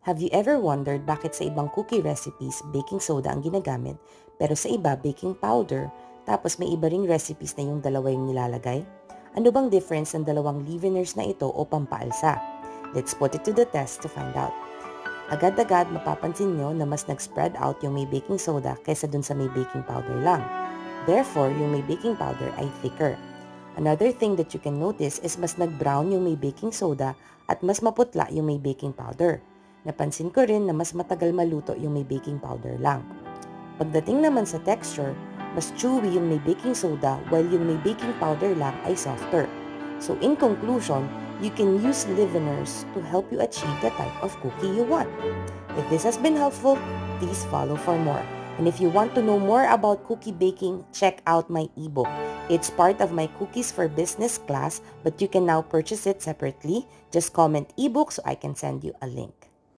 Have you ever wondered bakit sa ibang cookie recipes, baking soda ang ginagamit, pero sa iba, baking powder, tapos may iba ring recipes na yung dalawa yung nilalagay? Ano bang difference ng dalawang leaveners na ito o pampaalsa? Let's put it to the test to find out. Agad-agad mapapansin nyo na mas nag-spread out yung may baking soda kaysa dun sa may baking powder lang. Therefore, yung may baking powder ay thicker. Another thing that you can notice is mas nag-brown yung may baking soda at mas maputla yung may baking powder. Napansin ko rin na mas matagal maluto yung may baking powder lang. Pagdating naman sa texture, mas chewy yung may baking soda while yung may baking powder lang ay softer. So in conclusion, you can use leaveners to help you achieve the type of cookie you want. If this has been helpful, please follow for more. And if you want to know more about cookie baking, check out my ebook. It's part of my Cookies for Business class, but you can now purchase it separately. Just comment ebook so I can send you a link.